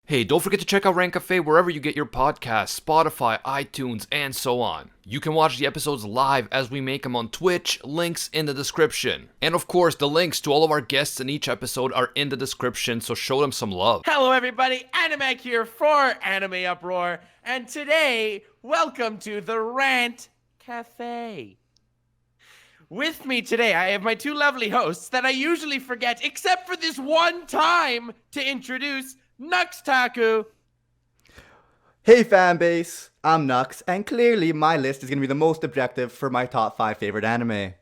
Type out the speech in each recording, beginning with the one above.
Hey, don't forget to check out Rant Cafe wherever you get your podcasts, Spotify, iTunes, and so on. You can watch the episodes live as we make them on Twitch, links in the description. And of course, the links to all of our guests in each episode are in the description, so show them some love. Hello everybody, Animac here for Anime Uproar, and today, welcome to the Rant Cafe. With me today, I have my two lovely hosts that I usually forget, except for this one time, to introduce Nux Taku. Hey fanbase, I'm Nux, and clearly my list is going to be the most objective for my top 5 favorite anime.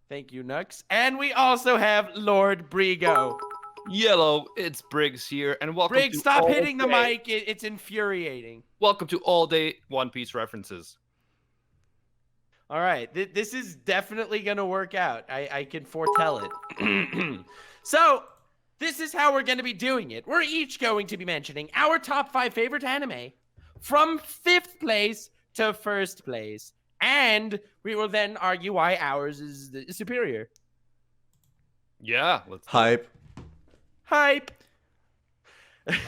Thank you, Nux. And we also have Lord Brigo. Yellow, it's Briggs here, and welcome Briggs, to stop all hitting the day- mic. It's infuriating. Welcome to all day One Piece references. All right, this is definitely going to work out. I can foretell it. So, this is how we're going to be doing it. We're each going to be mentioning our top 5 favorite anime from 5th place to 1st place. And we will then argue why ours is the superior. Yeah, let's Hype. Hype.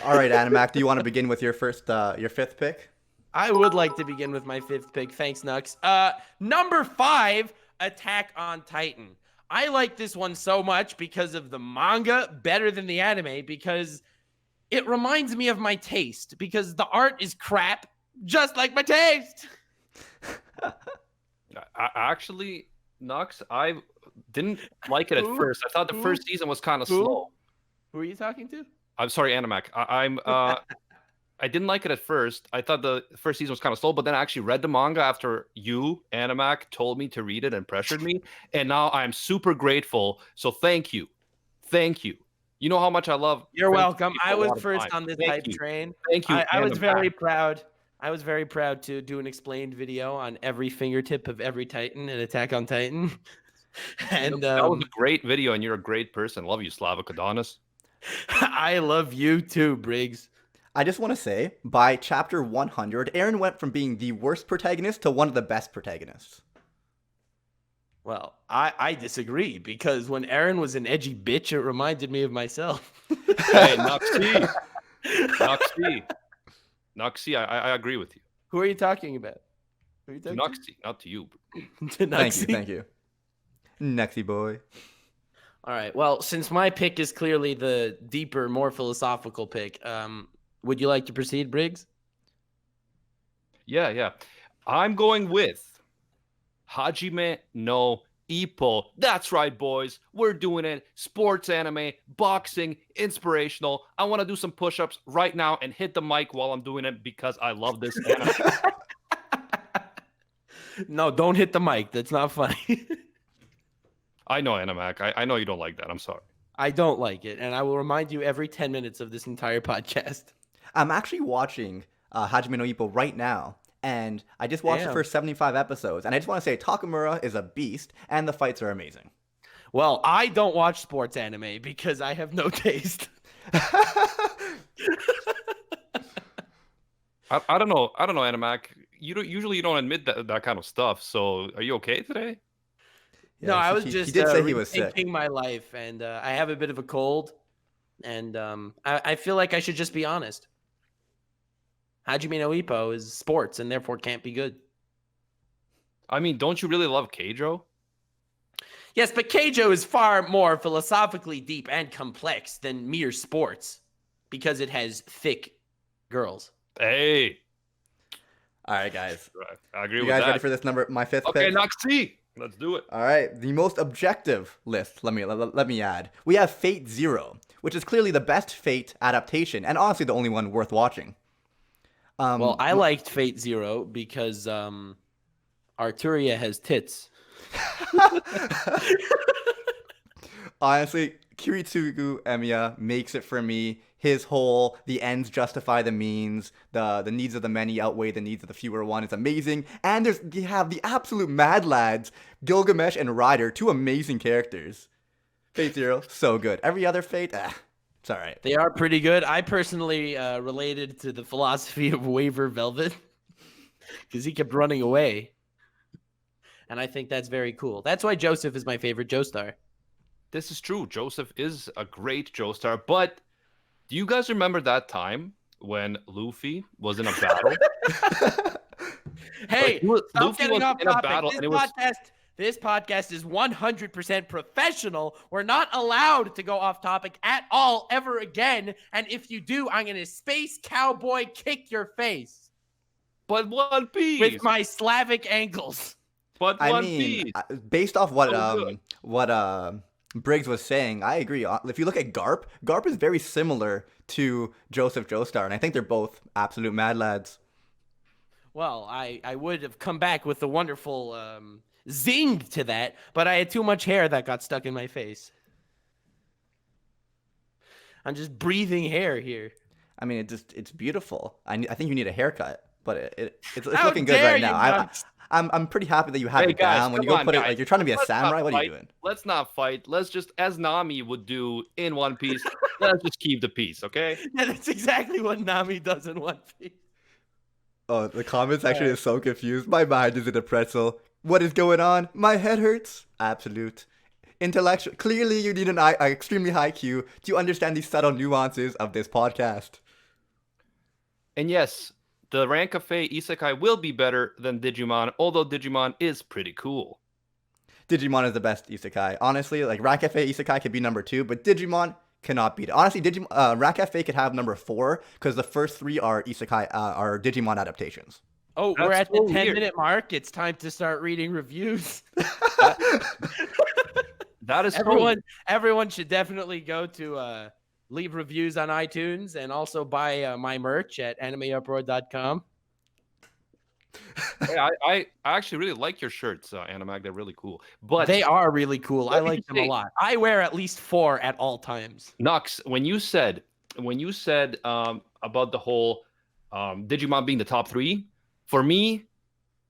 All right, Animac, do you want to begin with your 5th pick? I would like to begin with my 5th pick. Thanks, Nux. Number 5, Attack on Titan. I like this one so much because of the manga better than the anime, because it reminds me of my taste, because the art is crap, just like my taste. Actually, Nux, I didn't like it at Who? first. I thought the Who? first season was kind of Who? slow. Who are you talking to? I'm sorry, Animac. I didn't like it at first. I thought the first season was kind of slow, but then I actually read the manga after you, Animac, told me to read it and pressured me, and now I'm super grateful. So thank you. Thank you. You know how much I love. You're French welcome. people I a was lot of first time. on this Thank hype you. train. Thank you. I was Animac. very proud. I was very proud to do an explained video on every fingertip of every Titan in Attack on Titan. And that was a great video, and you're a great person. Love you, Slavik Adonis. I love you too, Briggs. I just want to say, by chapter 100, Eren went from being the worst protagonist to one of the best protagonists. Well, I disagree, because when Eren was an edgy bitch, it reminded me of myself. Hey, Nuxie. Nuxie, I agree with you. Who are you talking about? Who are you To talking Nuxie, not to you. to? Thank you. Nexy boy. All right. Well, since my pick is clearly the deeper, more philosophical pick, would you like to proceed, Briggs? Yeah. I'm going with Hajime no Ippo. That's right, boys. We're doing it. Sports anime, boxing, inspirational. I want to do some push-ups right now and hit the mic while I'm doing it because I love this anime. No, don't hit the mic. That's not funny. I know, Animac. I know you don't like that. I'm sorry. I don't like it, and I will remind you every 10 minutes of this entire podcast. I'm actually watching Hajime no Ippo right now, and I just watched the Damn. first 75 episodes, and I just want to say Takamura is a beast, and the fights are amazing. Well, I don't watch sports anime because I have no taste. I don't know, Animac. You don't admit that kind of stuff. So are you okay today? No, I was he just did say he was sick. rethinking my life, and I have a bit of a cold, and I feel like I should just be honest. Hajime no Ippo is sports, and therefore can't be good. I mean, don't you really love Keijo? Yes, but Keijo is far more philosophically deep and complex than mere sports, because it has thick girls. Hey, All right, guys. right. I agree You with guys that. ready for this my 5th Okay, pick? Noxie, let's do it. All right, the most objective list. Let me add. We have Fate Zero, which is clearly the best Fate adaptation, and honestly the only one worth watching. Well, I liked Fate Zero because Arturia has tits. Honestly, Kiritsugu Emiya makes it for me. His whole the ends justify the means, the needs of the many outweigh the needs of the fewer one is amazing. And you have the absolute mad lads, Gilgamesh and Ryder, two amazing characters. Fate Zero, so good. Every other Fate, it's all right. They are pretty good. I personally related to the philosophy of Waver Velvet because he kept running away. And I think that's very cool. That's why Joseph is my favorite Joestar. This is true. Joseph is a great Joestar, but Do you guys remember that time when Luffy was in a battle? Hey, stop Luffy getting was off in a topic. battle, and it was This podcast is 100% professional. We're not allowed to go off topic at all ever again. And if you do, I'm going to space cowboy kick your face but One Piece. with my Slavic ankles. But I One mean, Piece. based off what So good. Briggs was saying, I agree. If you look at Garp is very similar to Joseph Joestar, and I think they're both absolute mad lads. Well, I would have come back with a wonderful zing to that, but I had too much hair that got stuck in my face. I'm just breathing hair here. I mean, it's beautiful. I think you need a haircut, but it's How looking good dare right you, now. Max? I'm pretty happy that you have Hey, it guys, down. When you come go on, put it guys. like you're trying to be a Let's not samurai. What are fight. you doing? Let's not fight. Let's just, as Nami would do in One Piece, let's just keep the peace, okay? Yeah, that's exactly what Nami does in One Piece. Oh, the comment section is so confused. My mind is in a pretzel. What is going on? My head hurts. Absolute. Intellectual. Clearly, you need an extremely high IQ to understand the subtle nuances of this podcast. And yes, the Rant Cafe Isekai will be better than Digimon, although Digimon is pretty cool. Digimon is the best isekai. Honestly, like Rat Cafe isekai could be number 2, but Digimon cannot beat it. Honestly, Rat Cafe could have number 4 because the first 3 are isekai, are Digimon adaptations. Oh, That's we're at the so 10-minute mark. It's time to start reading reviews. That is Everyone should definitely go to leave reviews on iTunes and also buy my merch at animeuproar.com. Hey, I actually really like your shirts, Animag. They're really cool. But They are really cool. I Let me like them a say- lot. I wear at least 4 at all times. Nux, when you said about the whole Digimon being the top 3, for me,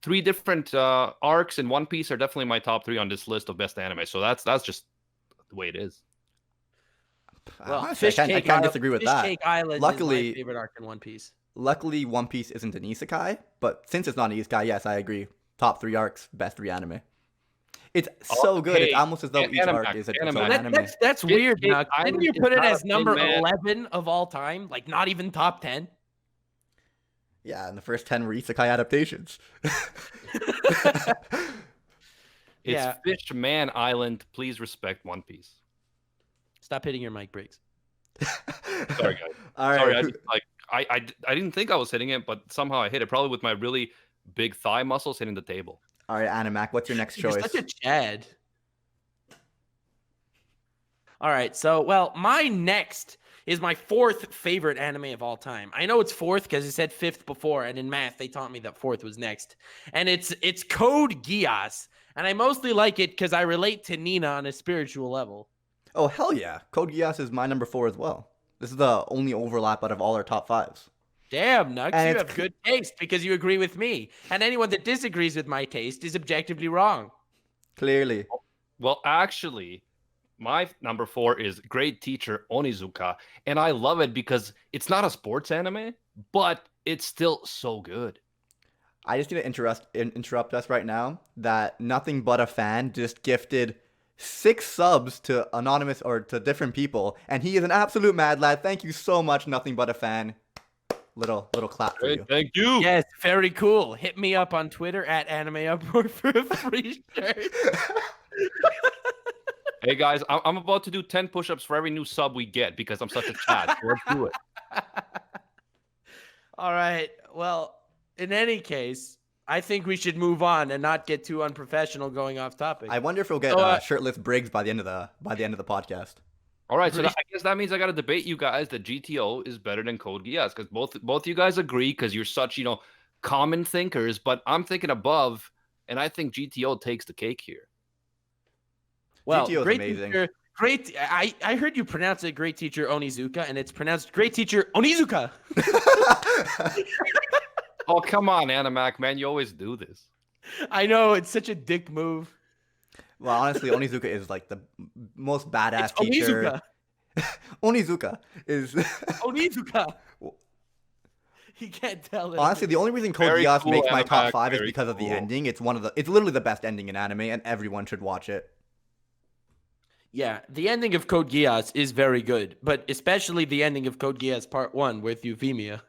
3 different arcs in One Piece are definitely my top 3 on this list of best anime. So that's just the way it is. Well, Honestly, I can't disagree with that. Cake Island Luckily- is my favorite arc in One Piece. Luckily, One Piece isn't an isekai, but since it's not an isekai, yes, I agree. Top 3 arcs, best 3 anime. It's so good. It's Okay, almost as though each Animax, arc is its own Animax. anime. That's weird, Cake Nuck. Didn't Island you is put it not as a number thing, man. 11 of all time? Like, not even top 10? Yeah, and the first 10 were isekai adaptations. It's Yeah. Fishman Island. Please respect One Piece. Stop hitting your mic breaks. Sorry, guys. All right. Sorry, I didn't think I was hitting it, but somehow I hit it. Probably with my really big thigh muscles hitting the table. All right, Animac, what's your next You're choice? such a Chad. All right, so, well, my next is my 4th favorite anime of all time. I know it's 4th because it said 5th before, and in math, they taught me that 4th was next. And it's Code Geass, and I mostly like it because I relate to Nina on a spiritual level. Oh, hell yeah. Code Geass is my number 4 as well. This is the only overlap out of all our top 5s. Damn, Nux, And you it's have good taste because you agree with me. And anyone that disagrees with my taste is objectively wrong. Clearly. Well, actually, my number 4 is Great Teacher Onizuka, and I love it because it's not a sports anime, but it's still so good. I just need to interrupt us right now that Nothing But a Fan just gifted 6 subs to anonymous or to different people, and he is an absolute mad lad. Thank you so much, Nothing But a Fan. Little clap for Hey, you. thank you. Yes, very cool. Hit me up on Twitter at AnimeUproar for a free shirt. Hey guys, I'm about to do 10 push-ups for every new sub we get because I'm such a Chad. So let's do it. All right. Well, in any case, I think we should move on and not get too unprofessional going off topic. I wonder if we'll get So, shirtless Briggs by the end of the podcast. All right, so I guess that means I got to debate you guys that GTO is better than Code Geass because both you guys agree because you're such common thinkers, but I'm thinking above, and I think GTO takes the cake here. Well, GTO is great amazing. teacher, great. I heard you pronounce it Great Teacher Onizuka, and it's pronounced Great Teacher Onizuka. Oh, come on, Animac, man, you always do this. I know, it's such a dick move. Well, honestly, Onizuka is like the most badass It's teacher. Onizuka. Onizuka is Onizuka. You can't tell it. honestly the only reason Code Very Geass cool, makes my top Animac, 5 is very because of the cool. ending. It's literally the best ending in anime, and everyone should watch it. Yeah, the ending of Code Geass is very good, but especially the ending of Code Geass Part 1 with Euphemia.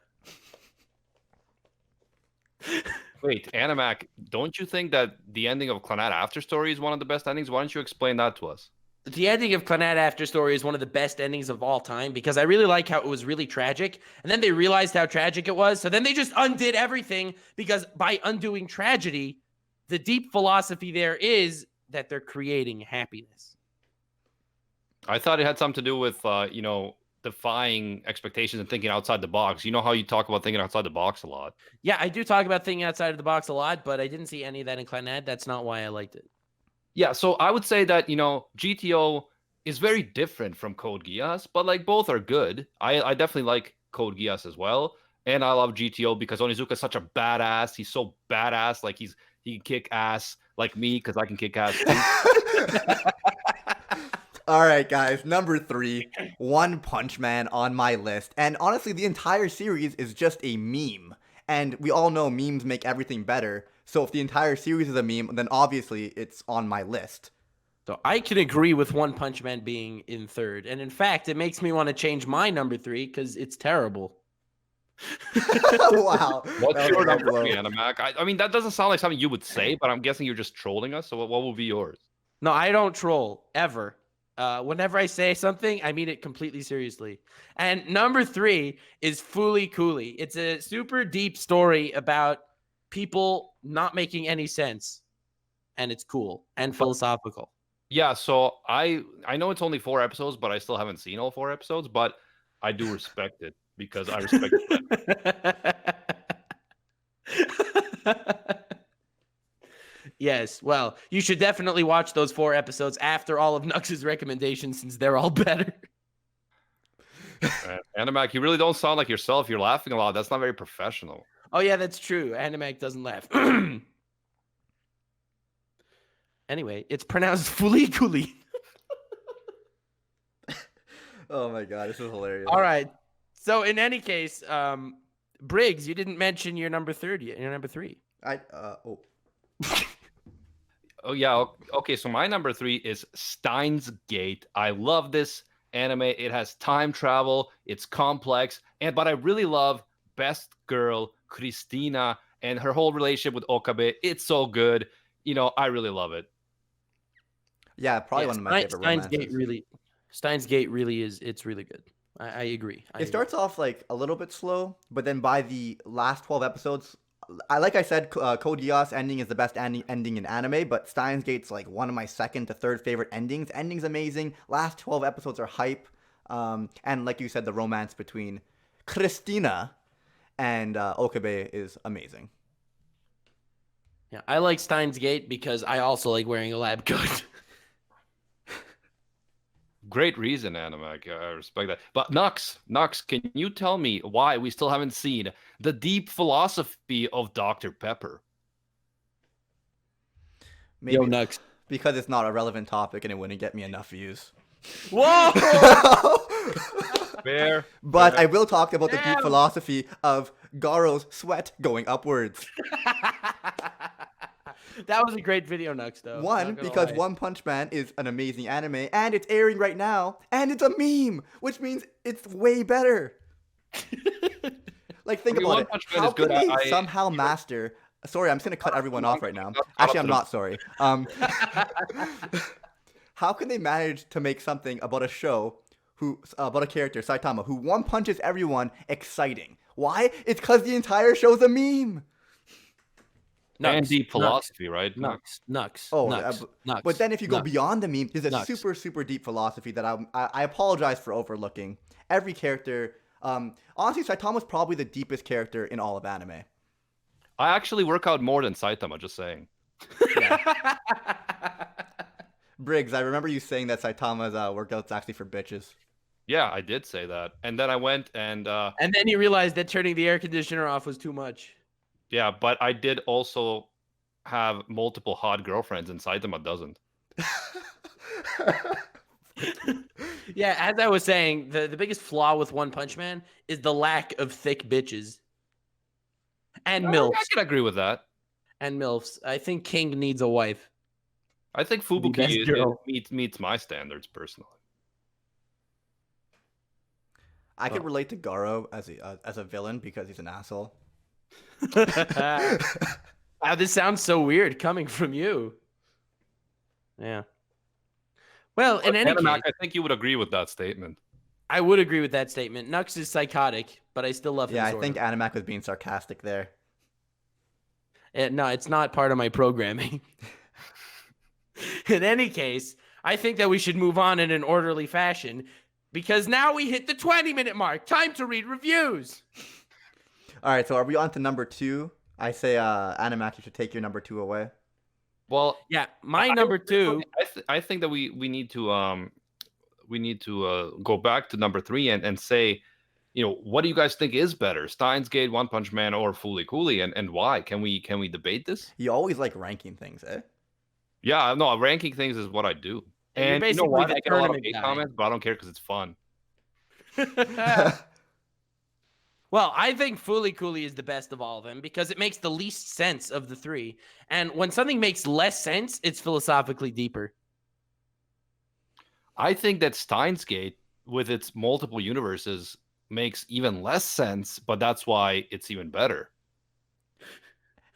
Wait, Animac, don't you think that the ending of Clannad After Story is one of the best endings? Why don't you explain that to us? The ending of Clannad After Story is one of the best endings of all time because I really like how it was really tragic, and then they realized how tragic it was, so then they just undid everything because by undoing tragedy, the deep philosophy there is that they're creating happiness. I thought it had something to do with, defying expectations and thinking outside the box. You know how you talk about thinking outside the box a lot. Yeah, I do talk about thinking outside of the box a lot, but I didn't see any of that in Clannad. That's not why I liked it. Yeah, so I would say that, GTO is very different from Code Geass, but like both are good. I definitely like Code Geass as well. And I love GTO because Onizuka is such a badass. He's so badass. Like he can kick ass like me because I can kick ass too. All right, guys. Number 3, One Punch Man on my list. And honestly, the entire series is just a meme. And we all know memes make everything better. So if the entire series is a meme, then obviously it's on my list. So I can agree with One Punch Man being in third. And in fact, it makes me want to change my number 3 because it's terrible. Wow. What's your number 3, Animac? I mean, that doesn't sound like something you would say, but I'm guessing you're just trolling us. So what will be yours? No, I don't troll, ever. Whenever I say something, I mean it completely seriously. And number 3 is Fooly Cooly. It's a super deep story about people not making any sense. And it's cool and philosophical. Yeah, so I know it's only 4 episodes, but I still haven't seen all 4 episodes, but I do respect it because I respect it. Yes, well, you should definitely watch those 4 episodes after all of Nux's recommendations since they're all better. Animac, you really don't sound like yourself. You're laughing a lot. That's not very professional. Oh, yeah, that's true. Animac doesn't laugh. Anyway, it's pronounced Fooly Cooly. Oh my god, this is hilarious. All right. So in any case, Briggs, you didn't mention your number 30. Your number 3. Oh yeah, okay. So my number 3 is Steins Gate. I love this anime. It has time travel. It's complex, but I really love Best Girl Christina and her whole relationship with Okabe. It's so good. I really love it. Yeah, probably one of my favorite romances. Steins Gate really is. It's really good. I agree. It starts off like a little bit slow, but then by the last 12 episodes, like I said, Code Geass ending is the best ending in anime, but Steins Gate's like one of my second to third favorite endings. Ending's amazing. Last 12 episodes are hype. And like you said, the romance between Christina and Okabe is amazing. Yeah, I like Steins Gate because I also like wearing a lab coat. Great reason, Animac. I respect that. But Nux, can you tell me why we still haven't seen the deep philosophy of Dr. Pepper? Maybe Yo, Nux. Because it's not a relevant topic and it wouldn't get me enough views. Whoa! Fair. But I will talk about the deep philosophy of Garo's sweat going upwards. That was a great video, Nux, though. One, because One Punch Man is an amazing anime, and it's airing right now, and it's a meme, which means it's way better. Like, think about it. How can they somehow master... Sorry, I'm just going to cut everyone off right now. Actually, I'm not sorry. How can they manage to make something about a show, about a character, Saitama, who one punches everyone, exciting? Why? It's because the entire show's a meme. And deep philosophy, right? Nux. But then if you go beyond the meme, there's a super, super deep philosophy that I apologize for overlooking. Every character, honestly, Saitama's probably the deepest character in all of anime. I actually work out more than Saitama, just saying. Yeah. Briggs, I remember you saying that Saitama's workout's actually for bitches. Yeah, I did say that. And then I went and... And then you realized that turning the air conditioner off was too much. Yeah, but I did also have multiple hot girlfriends, and Saitama doesn't. Yeah, as I was saying, the biggest flaw with One Punch Man is the lack of thick bitches. And MILFs. I can agree with that. And MILFs. I think King needs a wife. I think The best Fubuki girl. meets my standards personally. I could relate to Garo as a villain because he's an asshole. Wow, this sounds so weird coming from you. Yeah. Well, in any Animac, case, I think you would agree with that statement. I would agree with that statement. Nux is psychotic, but I still love him. Yeah, I sort think of. Animac was being sarcastic there. No, it's not part of my programming. In any case, I think that we should move on in an orderly fashion because now we hit the 20-minute mark. Time to read reviews. All right, so are we on to number 2? I say, Animac, you should take your number 2 away. Well, Yeah, my number 2. I think that we need to go back to number 3 and say, what do you guys think is better, Steins Gate, One Punch Man, or Fooly Cooly, and why? Can we debate this? You always like ranking things, eh? Yeah, no, ranking things is what I do. And you're And you know basically what? the I get a lot of tournament hate guy. comments, but I don't care because it's fun. Well, I think Fooly Cooly is the best of all of them because it makes the least sense of the 3. And when something makes less sense, it's philosophically deeper. I think that Steins Gate, with its multiple universes, makes even less sense, but that's why it's even better.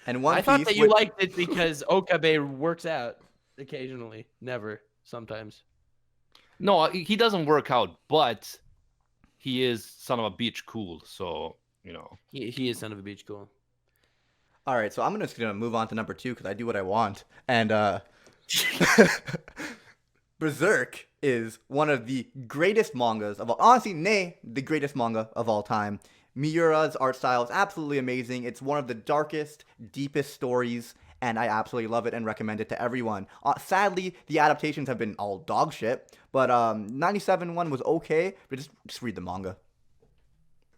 And One I Piece thought that you liked it because Okabe works out occasionally. Never. Sometimes. No, he doesn't work out, but he is son of a bitch cool, so, He is son of a beach cool. All right, so I'm just gonna move on to number 2 because I do what I want. And Berserk is one of the greatest mangas of all. Honestly, nay, the greatest manga of all time. Miura's art style is absolutely amazing. It's one of the darkest, deepest stories, and I absolutely love it and recommend it to everyone. Sadly, the adaptations have been all dog shit, but 97 one was okay, but just read the manga.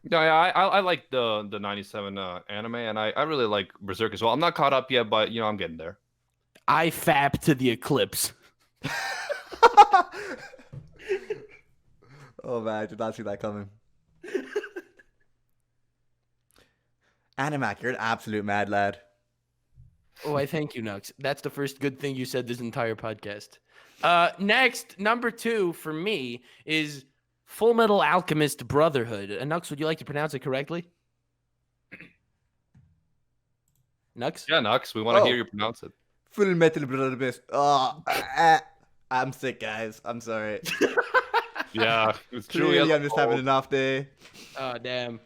Yeah, I like the 97 anime, and I really like Berserk as well. I'm not caught up yet, but I'm getting there. I fap to the eclipse. Oh man, I did not see that coming. Animac, you're an absolute mad lad. Oh, I thank you, Nux. That's the first good thing you said this entire podcast. Next, number 2 for me is Full Metal Alchemist Brotherhood. Nux, would you like to pronounce it correctly? Nux? Yeah, Nux, we want to Oh. hear you pronounce it. Full Metal Brotherhood. Oh, I'm sick, guys. I'm sorry. Yeah, it's true. Truly, I'm just having an off day. Oh, damn.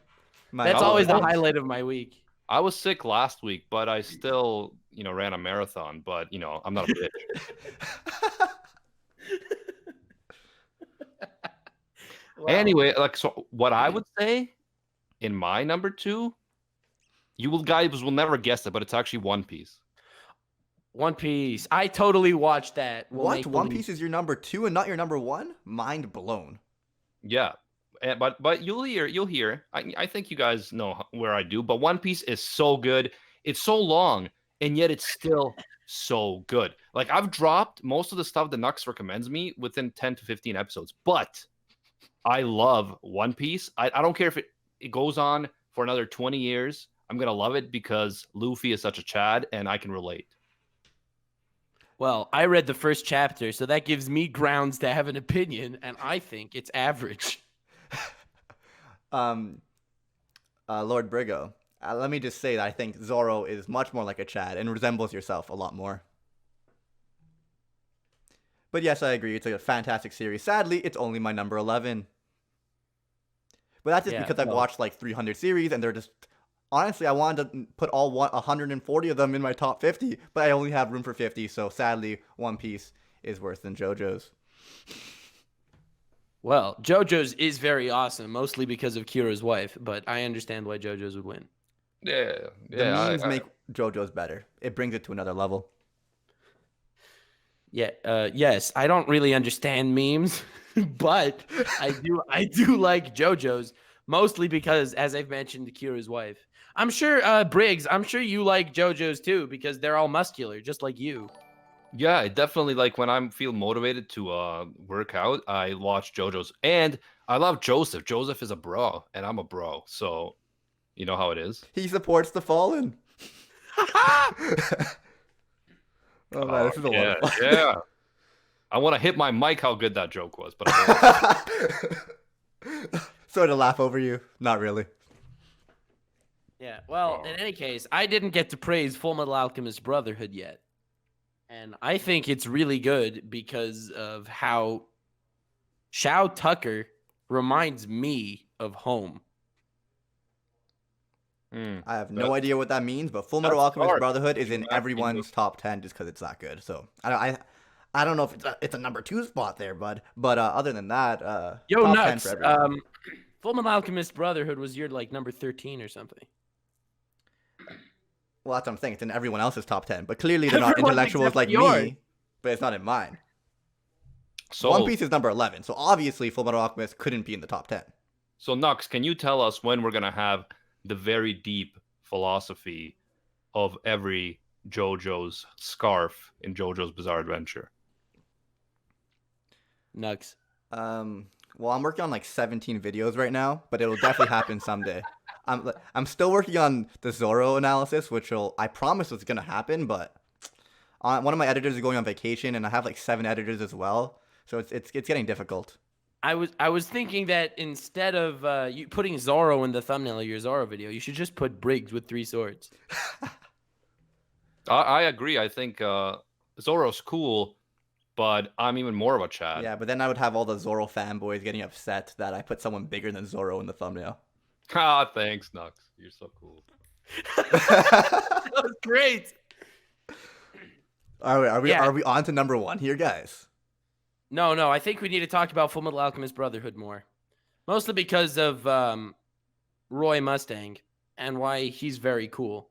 My That's God. always the apologies. highlight of my week. I was sick last week, but I still, ran a marathon. But I'm not a bitch. Wow. Anyway, so what I would say in my number 2, you guys will never guess it, but it's actually One Piece. One Piece. I totally watched that. We'll What? make One believe. Piece is your number 2 and not your number 1? Mind blown. Yeah, but you'll hear. I think you guys know where I do. But One Piece is so good. It's so long, and yet it's still so good. Like, I've dropped most of the stuff that Nux recommends me within 10 to 15 episodes, but I love One Piece. I don't care if it goes on for another 20 years. I'm gonna love it because Luffy is such a Chad, and I can relate. Well, I read the first chapter, so that gives me grounds to have an opinion, and I think it's average. Lord Brigo, let me just say that I think Zoro is much more like a Chad and resembles yourself a lot more. But yes, I agree. It's a fantastic series. Sadly, it's only my number 11. But that's just Yeah, because I've well- watched like 300 series, and they're just... Honestly, I wanted to put all 140 of them in my top 50, but I only have room for 50, so sadly, One Piece is worse than JoJo's. Well, JoJo's is very awesome, mostly because of Kira's wife, but I understand why JoJo's would win. Yeah, The yeah. memes make JoJo's better. It brings it to another level. Yeah, yes, I don't really understand memes, but I do like JoJo's, mostly because, as I've mentioned, Kira's wife. I'm sure, Briggs, I'm sure you like JoJo's too, because they're all muscular, just like you. Yeah, I definitely like when I feel motivated to work out, I watch JoJo's. And I love Joseph. Joseph is a bro, and I'm a bro. So, you know how it is. He supports the fallen. Oh man, this is a lot Yeah, of fun. yeah. I want to hit my mic how good that joke was, but I won't. Sorry to laugh over you. Not really. Yeah, well, in any case, I didn't get to praise Full Metal Alchemist Brotherhood yet. And I think it's really good because of how Shao Tucker reminds me of home. Hmm. I have no idea what that means, but Full Metal That's Alchemist hard. Brotherhood is in Exactly. everyone's top 10 just because it's that good. So I don't know if it's a number 2 spot there, bud. But other than that, Yo, top 10 nuts. for everyone. Full Metal Alchemist Brotherhood was your like number 13 or something. Well, that's what I'm saying. It's in everyone else's top 10, but clearly they're not Everyone intellectuals except like yours. me. But it's not in mine. So, One Piece is number 11, so obviously Full Metal Alchemist couldn't be in the top 10. so Nux, can you tell us when we're gonna have the very deep philosophy of every JoJo's scarf in JoJo's Bizarre Adventure? Nux. Well, I'm working on like 17 videos right now, but it'll definitely happen someday. I'm still working on the Zoro analysis, which I promise was gonna happen, but one of my editors is going on vacation, and I have like 7 editors as well, so it's getting difficult. I was thinking that instead of you putting Zoro in the thumbnail of your Zoro video, you should just put Briggs with 3 swords. I agree. I think Zoro's cool, but I'm even more of a Chad. Yeah, but then I would have all the Zoro fanboys getting upset that I put someone bigger than Zoro in the thumbnail. Ah, thanks, Nux. You're so cool. That was great. Are we Yeah. are we on to number 1 here, guys? No, I think we need to talk about Full Metal Alchemist Brotherhood more. Mostly because of Roy Mustang and why he's very cool.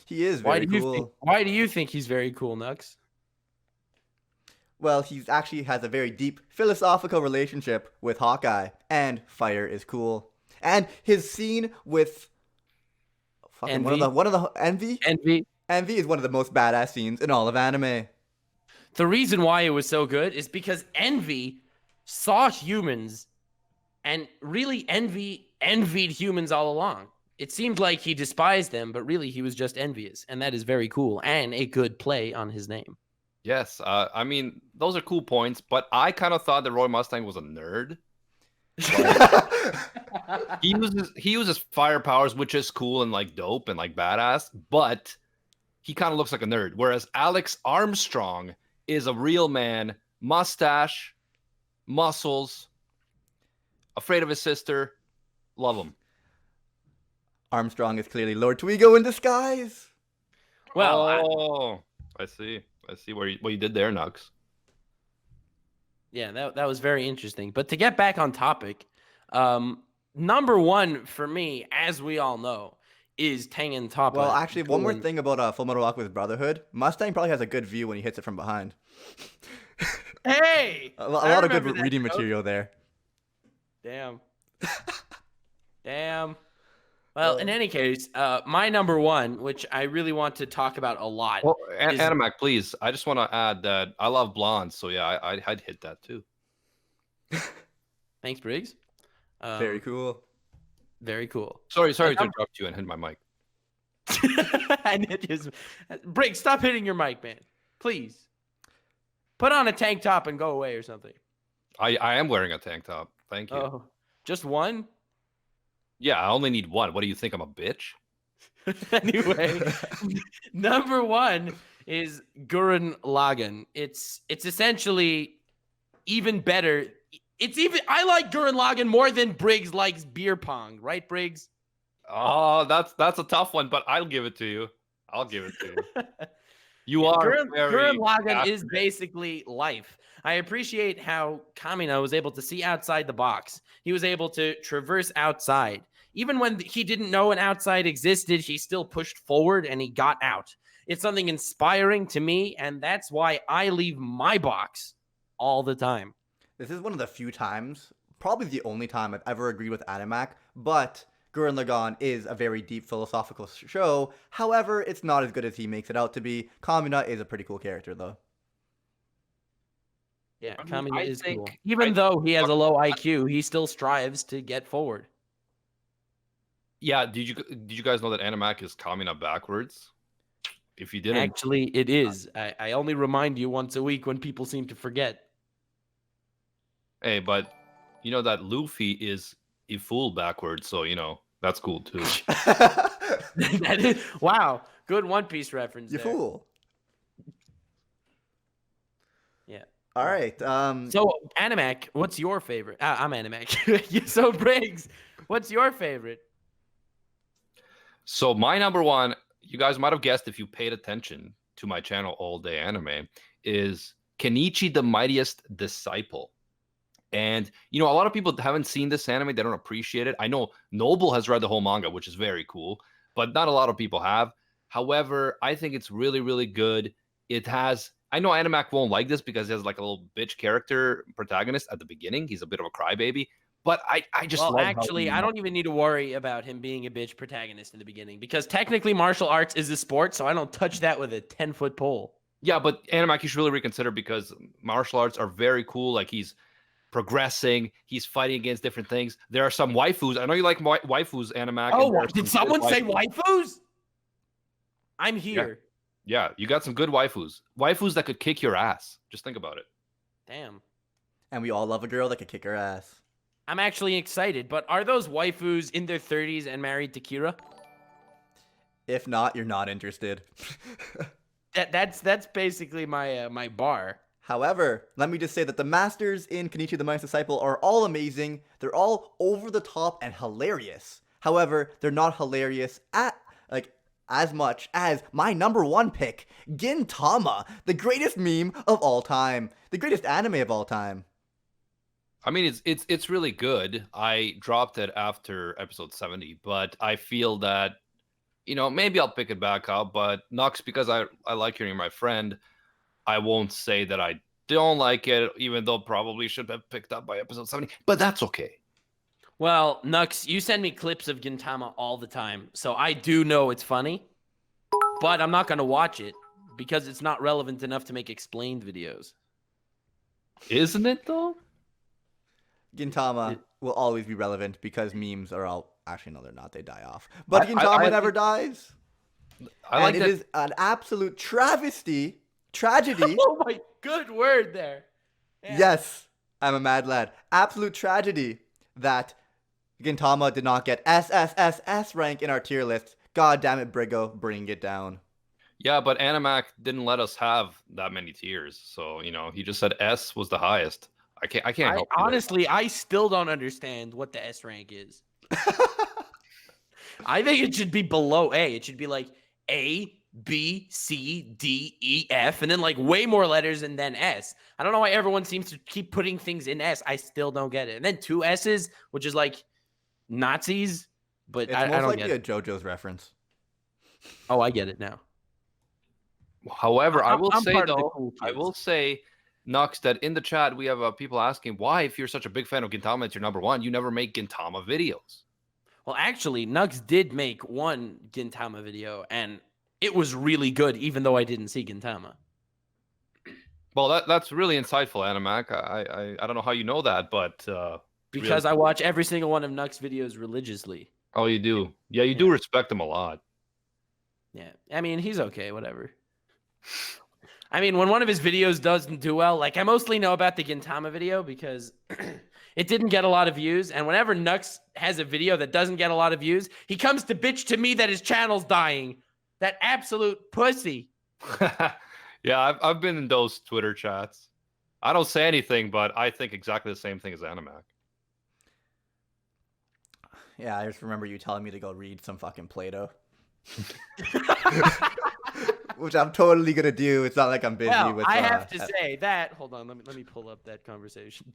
He is very cool. Why do you think he's very cool, Nux? Well, he actually has a very deep philosophical relationship with Hawkeye, and fire is cool. And his scene with fucking one of the Envy is one of the most badass scenes in all of anime. The reason why it was so good is because Envy saw humans and really envied humans all along. It seemed like he despised them, but really he was just envious, and that is very cool and a good play on his name. Yes, I mean those are cool points, but I kind of thought that Roy Mustang was a nerd. He uses fire powers, which is cool and like dope and like badass, but he kind of looks like a nerd. Whereas Alex Armstrong is a real man, mustache, muscles, afraid of his sister, love him. Armstrong is clearly Lord Twigo in disguise. Well, I see what you did there, Nux. yeah, that was very interesting. But to get back on topic, number 1 for me, as we all know, is Tengen Toppa. Well, actually, one more thing about Full Metal Alchemist Brotherhood. Mustang probably has a good view when he hits it from behind. Hey! A lot of good reading material there. Damn. Well, in any case, my number 1, which I really want to talk about a lot. Well, Animac, please. I just want to add that I love blondes, so yeah, I'd hit that too. Thanks, Briggs. Very cool. Very cool. Sorry to interrupt you and hit my mic. And it is Briggs, stop hitting your mic, man. Please. Put on a tank top and go away or something. I am wearing a tank top. Thank you. Oh, just one? Yeah, I only need one. What do you think? I'm a bitch? Anyway, number 1 is Gurren Lagann. It's essentially even better. I like Gurren Lagann more than Briggs likes beer pong, right, Briggs? Oh, that's a tough one, but I'll give it to you. You are Gurren Lagann is basically life. I appreciate how Kamina was able to see outside the box. He was able to traverse outside. Even when he didn't know an outside existed, he still pushed forward and he got out. It's something inspiring to me, and that's why I leave my box all the time. This is one of the few times, probably the only time I've ever agreed with Animac, but Gurren Lagann is a very deep philosophical show. However, it's not as good as he makes it out to be. Kamina is a pretty cool character, though. Yeah, I mean, Kamina is cool. Even though he has a low IQ, he still strives to get forward. Yeah, did you guys know that Animac is Kamina backwards? If you didn't, Actually, it is. I only remind you once a week when people seem to forget. hey, but you know that Luffy is a fool backwards, so you know that's cool too. That is, wow, good One Piece reference You there. fool. Yeah. All right. So, Animac, what's your favorite? I'm Animac. So, Briggs, what's your favorite? So my number one, you guys might have guessed if you paid attention to my channel all day anime, is Kenichi the Mightiest Disciple. And you know, a lot of people haven't seen this anime, they don't appreciate it. I know Noble has read the whole manga, which is very cool, but not a lot of people have. However, I think it's really, really good. It has, I know Animac won't like this because he has like a little bitch character protagonist at the beginning. He's a bit of a crybaby. But I just love actually, I don't even need to worry about him being a bitch protagonist in the beginning because technically martial arts is a sport, so I don't touch that with a 10-foot pole. Yeah, but Animac, you should really reconsider because martial arts are very cool. Like he's progressing, he's fighting against different things. There are some waifus. I know you like waifus, Animac. Oh, did someone say waifus? I'm here. Yeah, you got some good waifus. Waifus that could kick your ass. Just think about it. Damn. And we all love a girl that could kick her ass. I'm actually excited, but are those waifus in their 30s and married to Kira? If not, you're not interested. That's basically my my bar. However, let me just say that the masters in Kenichi the Mightiest Disciple are all amazing. They're all over the top and hilarious. However, they're not hilarious as much as my number one pick, Gintama, the greatest meme of all time, the greatest anime of all time. I mean, it's really good. I dropped it after episode 70, but I feel that, you know, maybe I'll pick it back up. But Nux, because I like hearing my friend, I won't say that I don't like it, even though probably should have picked up by episode 70. But that's okay. Well, Nux, you send me clips of Gintama all the time, so I do know it's funny. But I'm not going to watch it because it's not relevant enough to make explained videos. Isn't it, though? Gintama will always be relevant because memes are all... Actually, no, they're not. They die off. But Gintama never dies. I like it that. is an absolute tragedy. Oh my, good word there. Yeah. Yes, I'm a mad lad. Absolute tragedy that Gintama did not get SSSS rank in our tier list. God damn it, Brigo, bring it down. Yeah, but Animac didn't let us have that many tiers. So, you know, he just said S was the highest. I can't help you. Honestly, I still don't understand what the S rank is. I think it should be below A. It should be like A, B, C, D, E, F, and then like way more letters and then S. I don't know why everyone seems to keep putting things in S. I still don't get it. And then 2 S's, which is like Nazis, but It's I most don't likely get it. a JoJo's reference. Oh, I get it now. However, I will I'm say part of the though, cool I kids. will say, Nux, that in the chat we have people asking why, if you're such a big fan of Gintama, it's your number one, you never make Gintama videos. Well, actually, Nux did make one Gintama video, and it was really good, even though I didn't see Gintama. Well, that's really insightful, Animac. I don't know how you know that, but Because really. I watch every single one of Nux videos religiously. Oh, you do? Yeah, you do respect him a lot. Yeah, I mean, he's okay, whatever. I mean, when one of his videos doesn't do well, like I mostly know about the Gintama video because it didn't get a lot of views. And whenever Nux has a video that doesn't get a lot of views, he comes to bitch to me that his channel's dying. That absolute pussy. Yeah, I've been in those Twitter chats. I don't say anything, but I think exactly the same thing as Animac. Yeah, I just remember you telling me to go read some fucking Plato. Which I'm totally gonna do. It's not like I'm busy with. I have to say that. Hold on, let me pull up that conversation.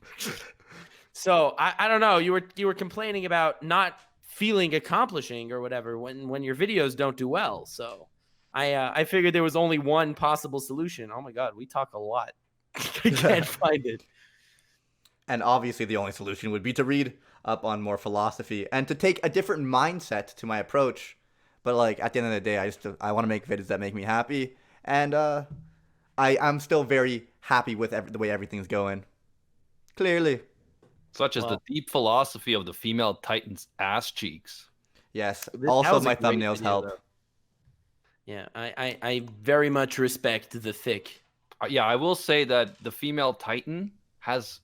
So I don't know. You were complaining about not feeling accomplishing or whatever when your videos don't do well. So I figured there was only one possible solution. Oh my god, we talk a lot. I can't find it. And obviously, the only solution would be to read up on more philosophy and to take a different mindset to my approach. But like at the end of the day, I want to make videos that make me happy, and I'm still very happy with the way everything's going. Clearly, such as the deep philosophy of the female Titan's ass cheeks. Yes. That Also, was a my great thumbnails video, help. though. Yeah, I very much respect the thick. Yeah, I will say that the female Titan has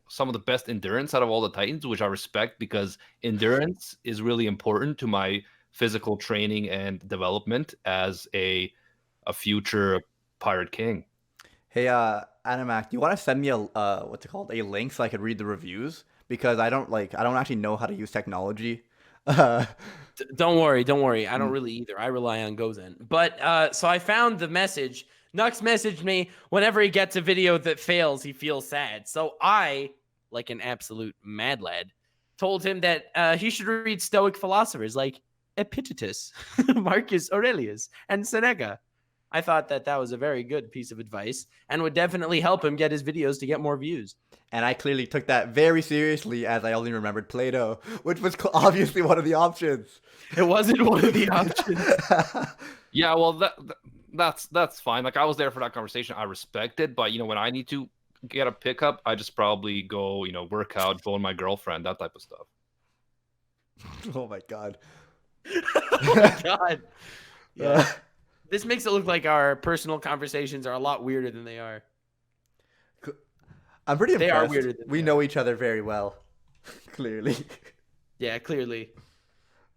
some of the best endurance out of all the Titans, which I respect because endurance is really important to my physical training and development as a future pirate king. Hey, Animac, do you want to send me a what's it called? A link so I could read the reviews? Because I don't actually know how to use technology. Don't worry. I don't Mm. really either. I rely on Gozen. But so I found the message. Nux messaged me whenever he gets a video that fails, he feels sad. So I, like an absolute mad lad, told him that he should read Stoic philosophers like Epictetus, Marcus Aurelius, and Seneca. I thought that was a very good piece of advice and would definitely help him get his videos to get more views. And I clearly took that very seriously as I only remembered Plato, which was obviously one of the options. It wasn't one of the options. Yeah, well, that's fine. Like I was there for that conversation. I respect it, but when I need to get a pickup, I just probably go, work out, phone my girlfriend, that type of stuff. Oh my god. Oh my god. Yeah. This makes it look like our personal conversations are a lot weirder than they are. I'm pretty impressed. They are weirder than we know each other very well. Clearly. Yeah, clearly.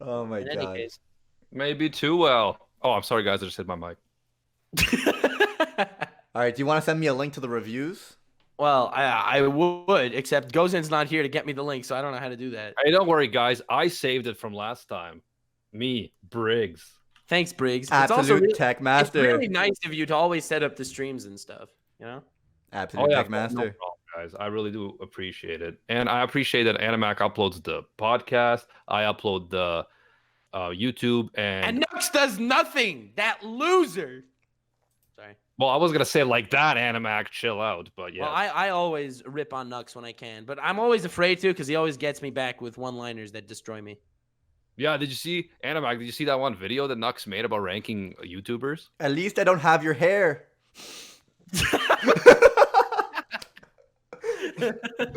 Oh my In god. any case. Maybe too well. Oh, I'm sorry, guys. I just hit my mic. All right. Do you want to send me a link to the reviews? Well, I would, except Gozen's not here to get me the link, so I don't know how to do that. Hey, don't worry, guys. I saved it from last time. Me, Briggs. Thanks, Briggs. Absolute it's also really, tech master. It's really nice of you to always set up the streams and stuff, Absolute tech No master. problem, guys. I really do appreciate it. And I appreciate that Animac uploads the podcast. I upload the YouTube. And Nux does nothing. That loser. Sorry. Well, I was going to say like that, Animac, chill out. But yeah. Well, I always rip on Nux when I can, but I'm always afraid to because he always gets me back with one-liners that destroy me. Yeah, did you see, Animac, did you see that one video that Nux made about ranking YouTubers? At least I don't have your hair.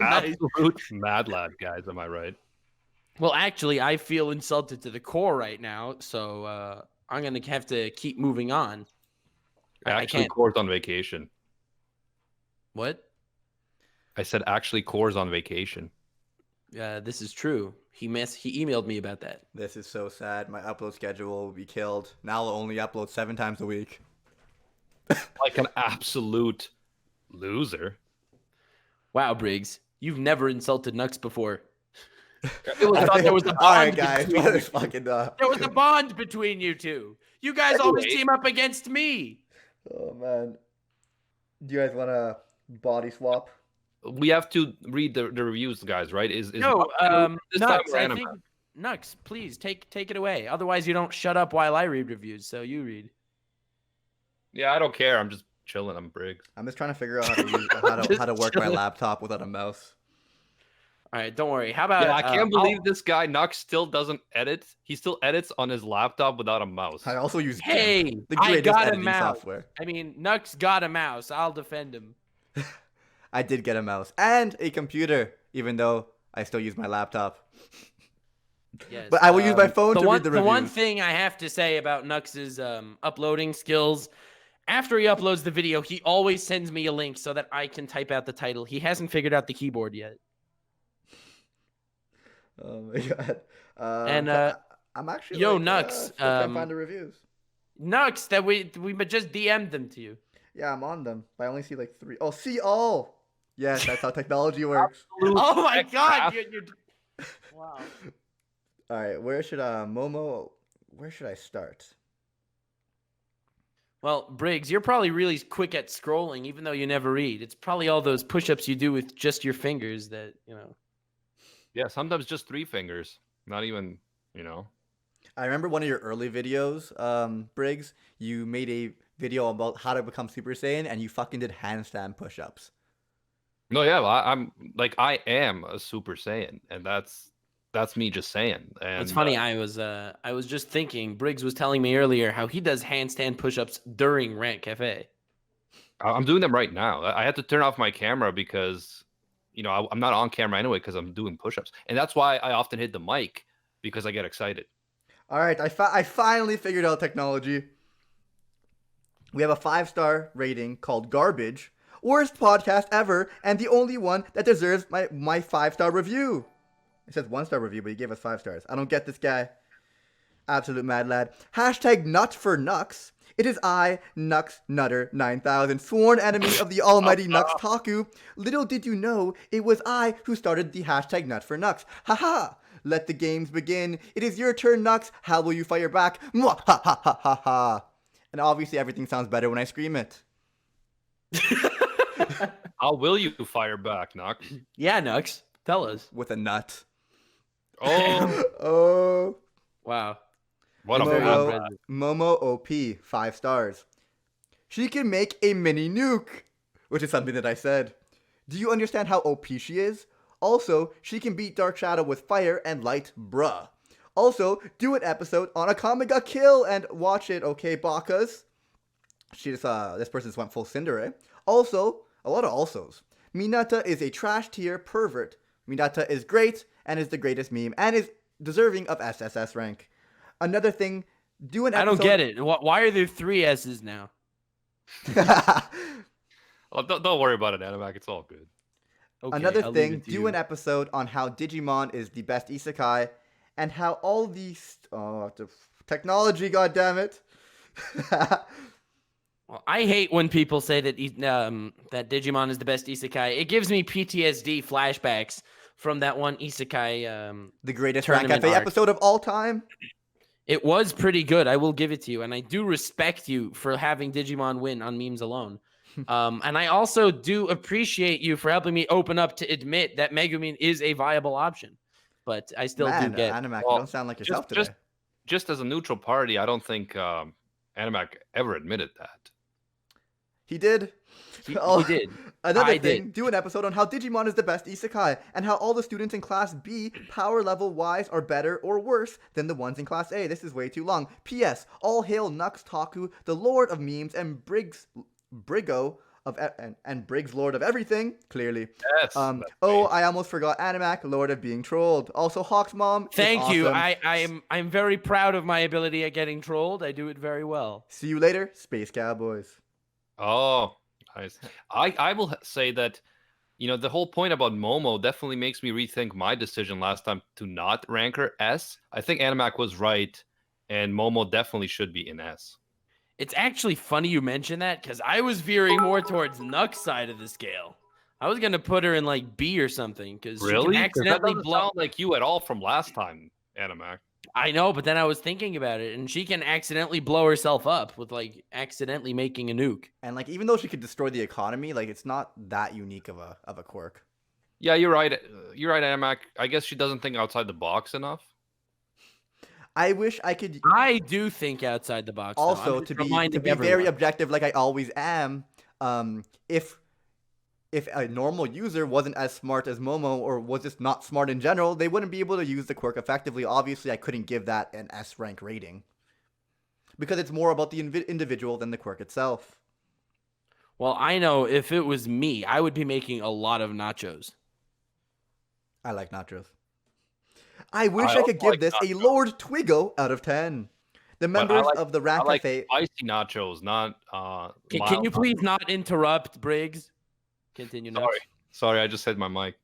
Absolute mad lad, guys. Am I right? Well, actually, I feel insulted to the core right now, so I'm going to have to keep moving on. Actually, Core's on vacation. What? I said actually Core's on vacation. This is true. He emailed me about that. This is so sad. My upload schedule will be killed. Now I'll only upload 7 times a week. Like an absolute loser. Wow, Briggs, you've never insulted Nux before. I thought there was a bond. All right, guys, what is fucking There was a bond between you two. You guys always team up against me. Oh man, do you guys want to body swap? We have to read the reviews, guys. Right? No, this Nux, time I think Nux, please take it away. Otherwise, you don't shut up while I read reviews. So you read. Yeah, I don't care. I'm just chilling. I'm Briggs. I'm just trying to figure out how to work my laptop without a mouse. All right, don't worry. How about? Yeah, I can't believe this guy Nux still doesn't edit. He still edits on his laptop without a mouse. I also use the greatest got a editing mouse. software. I mean, Nux got a mouse. I'll defend him. I did get a mouse and a computer, even though I still use my laptop. Yes, but I will use my phone to read the reviews. The one thing I have to say about Nux's uploading skills, after he uploads the video, he always sends me a link so that I can type out the title. He hasn't figured out the keyboard yet. Oh my god! And I'm actually Nux, still can't find the reviews. Nux, that we just DM'd them to you. Yeah, I'm on them, but I only see like 3. Oh, see all. Yes, that's how technology works. Oh my god! You're... Wow. All right, where should Momo? Where should I start? Well, Briggs, you're probably really quick at scrolling, even though you never read. It's probably all those push-ups you do with just your fingers that Yeah, sometimes just 3 fingers. Not even, I remember one of your early videos, Briggs. You made a video about how to become Super Saiyan, and you fucking did handstand push-ups. No, yeah, well, I am a Super Saiyan, and that's me just saying. And it's funny. I was just thinking. Briggs was telling me earlier how he does handstand push-ups during Rant Cafe. I'm doing them right now. I had to turn off my camera because, I'm not on camera anyway because I'm doing push-ups, and that's why I often hit the mic because I get excited. All right, I finally figured out technology. We have a 5-star rating called Garbage. Worst podcast ever, and the only one that deserves my 5-star review. It says 1-star review, but he gave us 5 stars. I don't get this guy. Absolute mad lad. Hashtag nut for Nux. It is I, Nux Nutter 9000, sworn enemy of the almighty Nux Taku. Little did you know, it was I who started the hashtag nut for Nux. Haha! Let the games begin. It is your turn, Nux. How will you fire back? Mwah, ha ha ha ha ha. And obviously everything sounds better when I scream it. How will you fire back, Nux? Yeah, Nux. Tell us. With a nut. Oh, Oh. Wow. what a Momo, bad Momo OP, 5 stars. She can make a mini nuke, which is something that I said. Do you understand how OP she is? Also, she can beat Dark Shadow with fire and light, bruh. Also, do an episode on Akame ga Kill and watch it, okay, Bakas? She just, this person just went full Cinder, eh? Also, a lot of alsos. Minata is a trash tier pervert. Minata is great and is the greatest meme and is deserving of SSS rank. Another thing, do an episode... I don't get it. Why are there 3 S's now? Oh, don't worry about it, Animac. It's all good. Okay, Another I'll thing, leave it to do you. an episode on how Digimon is the best isekai and how all these... Oh, the technology, goddammit. Well, I hate when people say that that Digimon is the best isekai. It gives me PTSD flashbacks from that one isekai. The greatest Rank Tournament Cafe arc. episode of all time. It was pretty good. I will give it to you, and I do respect you for having Digimon win on memes alone. And I also do appreciate you for helping me open up to admit that Megumin is a viable option. But I still Man, do get. Animac, Well, you don't sound like yourself today. Just as a neutral party, I don't think Animac ever admitted that. He did. He Oh, did. Another I thing, did. do an episode on how Digimon is the best isekai and how all the students in Class B, power level wise, are better or worse than the ones in Class A. This is way too long. P.S. All hail Nux Taku, the Lord of Memes, and Briggs Lord of Everything. Clearly. Yes. that's Oh, me. I almost forgot Animac, Lord of Being Trolled. Also, Hawk's mom. is Thank you. awesome. I'm very proud of my ability at getting trolled. I do it very well. See you later, Space Cowboys. Oh, nice. I will say that, the whole point about Momo definitely makes me rethink my decision last time to not rank her S. I think Animac was right, and Momo definitely should be in S. It's actually funny you mention that because I was veering more towards Nux side of the scale. I was gonna put her in like B or something because she Really? can 'Cause that accidentally doesn't blow. sound like you at all from last time, Animac. I know, but then I was thinking about it, and she can accidentally blow herself up with like accidentally making a nuke. And like, even though she could destroy the economy, like it's not that unique of a quirk. Yeah, you're right. You're right, Animac. I guess she doesn't think outside the box enough. I wish I could I do think outside the box. though. I'm also just to be reminding very everyone. objective, like I always am. If a normal user wasn't as smart as Momo or was just not smart in general, they wouldn't be able to use the quirk effectively. Obviously, I couldn't give that an S rank rating because it's more about the individual than the quirk itself. Well, I know if it was me, I would be making a lot of nachos. I like nachos. I wish I I could also give like this a nachos. Lord Twiggo out of 10. The But I members like- of the I Rant like Cafe. spicy nachos, not Can mild you please not interrupt, Briggs? Continue now. Sorry, I just said my mic.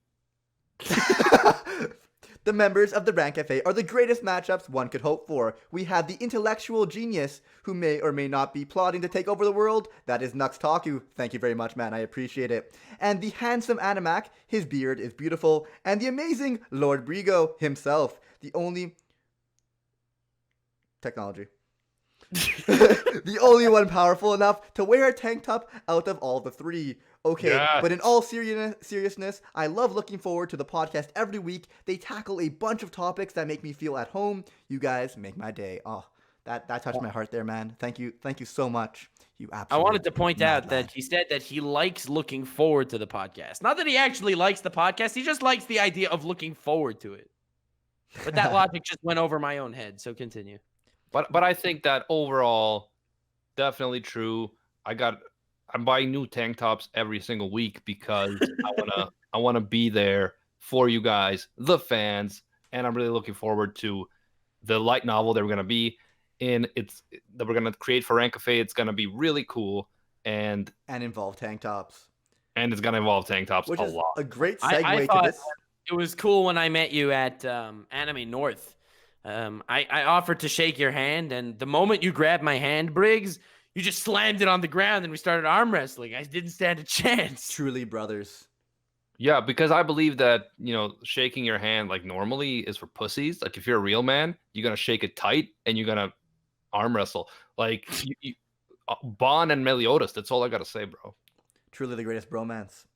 The members of the Rant Cafe are the greatest matchups one could hope for. We have the intellectual genius who may or may not be plotting to take over the world. That is Nux Taku. Thank you very much, man. I appreciate it. And the handsome Animac, his beard is beautiful. And the amazing Lord Brigo himself, the only technology. The only one powerful enough to wear a tank top out of all the 3. Okay, Yes. but in all seriousness, I love looking forward to the podcast every week. They tackle a bunch of topics that make me feel at home. You guys make my day. Oh, that touched my heart there, man. Thank you so much. You I absolutely. wanted to point out that he said that he likes looking forward to the podcast. Not that he actually likes the podcast, he just likes the idea of looking forward to it. But that logic just went over my own head, so continue. But I think that overall, definitely true. I'm buying new tank tops every single week because I wanna be there for you guys, the fans, and I'm really looking forward to the light novel they're gonna be. in it's that we're gonna create for Rant Cafe. It's gonna be really cool, and involve tank tops, it's gonna involve tank tops which a is lot. a great I segue to thought this. it was cool when I met you at Anime North. I offered to shake your hand, and the moment you grabbed my hand, Briggs, you just slammed it on the ground, and we started arm wrestling. I didn't stand a chance. Truly brothers. Yeah, because I believe that, shaking your hand like normally is for pussies. Like if you're a real man, you're gonna shake it tight and you're gonna arm wrestle. Like Bon and Meliodas. That's all I gotta say, bro. Truly the greatest bromance.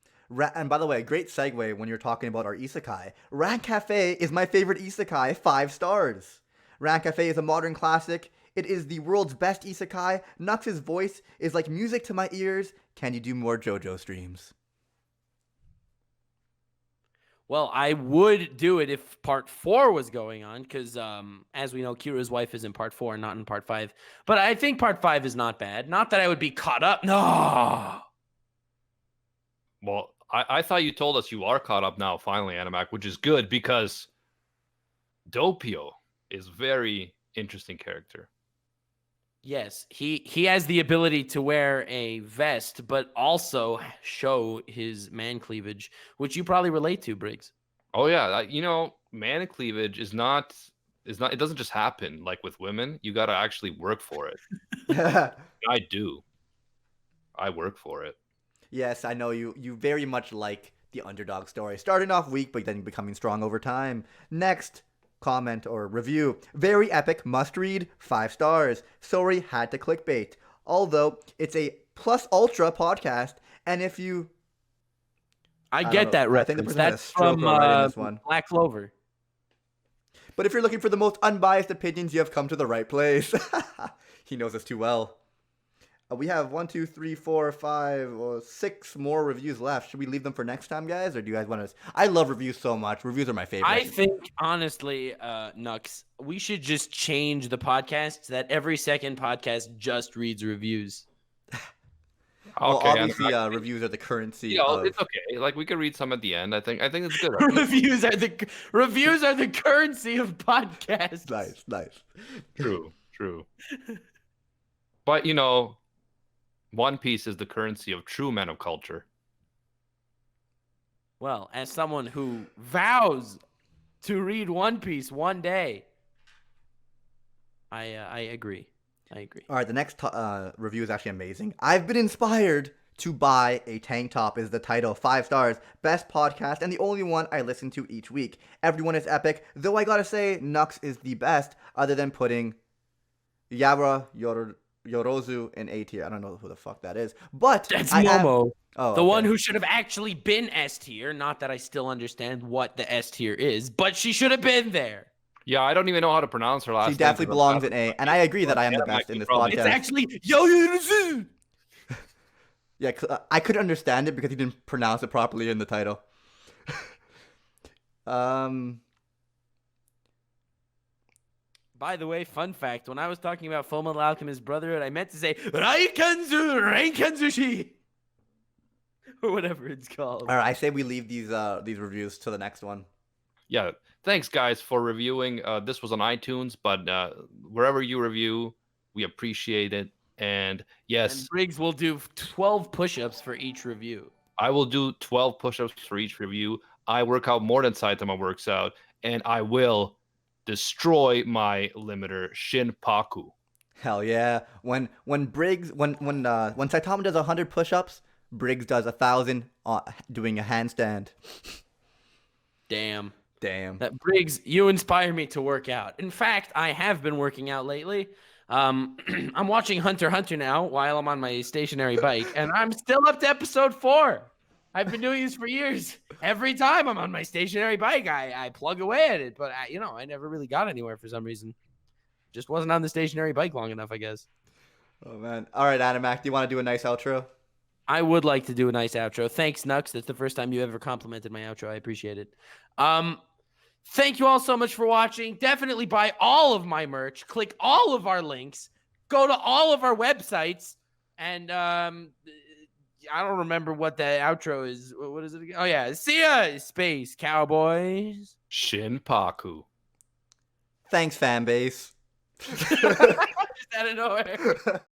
And by the way, great segue when you're talking about our isekai. Rant Cafe is my favorite isekai, 5 stars. Rant Cafe is a modern classic. It is the world's best isekai. Nux's voice is like music to my ears. Can you do more JoJo streams? Well, I would do it if part 4 was going on, because as we know, Kira's wife is in part 4 and not in part 5. But I think part 5 is not bad. Not that I would be caught up. No. Well, I thought you told us you are caught up now, finally, Animac, which is good because Doppio is very interesting character. Yes, he has the ability to wear a vest, but also show his man cleavage, which you probably relate to, Briggs. Oh yeah, man cleavage is not. It doesn't just happen like with women. You got to actually work for it. I do. I work for it. Yes, I know you very much like the underdog story. Starting off weak, but then becoming strong over time. Next comment or review. Very epic, must read, 5 stars. Sorry, had to clickbait. Although it's a plus ultra podcast, and if you... I get that reference. I think the person had a That's stroke from right in this one. Black Clover. But if you're looking for the most unbiased opinions, you have come to the right place. He knows us too well. We have 1, 2, 3, 4, 5, 6 more reviews left. Should we leave them for next time, guys? Or do you guys want to... I love reviews so much. Reviews are my favorite. I think, honestly, Nux, we should just change the podcast so that every second podcast just reads reviews. Well, Okay, obviously, reviews are the currency. It's okay. Like we could read some at the end. I think it's good. Reviews are the currency of podcasts. Nice. True. But One Piece is the currency of true men of culture. Well, as someone who vows to read One Piece one day, I agree. All right, the next review is actually amazing. I've been inspired to buy a tank top is the title. 5 stars. Best podcast and the only one I listen to each week. Everyone is epic, though I gotta say Nux is the best other than putting Yorozu in A tier. I don't know who the fuck that is. But that's Momo. The one who should have actually been S tier. Not that I still understand what the S tier is, but she should have been there. Yeah, I don't even know how to pronounce her last name. She definitely belongs in A, and I agree that I am the best in this podcast. It's actually Yorozu. Yeah, I couldn't understand it because he didn't pronounce it properly in the title. By the way, fun fact, when I was talking about Fullmetal Alchemist Brotherhood, I meant to say Raikanzushi, or whatever it's called. All right, I say we leave these reviews to the next one. Yeah, thanks guys for reviewing. This was on iTunes, but wherever you review, we appreciate it. And yes, and Briggs will do 12 push-ups for each review. I will do 12 push-ups for each review. I work out more than Saitama works out, and I will destroy my limiter Shinpaku. Hell yeah! When Saitama does 100 push-ups, Briggs does 1,000 doing a handstand. Damn. That Briggs, you inspire me to work out. In fact, I have been working out lately. I'm watching Hunter x Hunter now while I'm on my stationary bike, and I'm still up to episode 4. I've been doing this for years. Every time I'm on my stationary bike, I plug away at it, but I never really got anywhere for some reason. Just wasn't on the stationary bike long enough, I guess. Oh man! All right, Animac, do you want to do a nice outro? I would like to do a nice outro. Thanks, Nux. That's the first time you ever complimented my outro. I appreciate it. Thank you all so much for watching. Definitely buy all of my merch. Click all of our links. Go to all of our websites. And I don't remember what the outro is. What is it again? Oh, yeah. See ya, Space Cowboys. Shinpaku. Thanks, fan base. Just out of nowhere.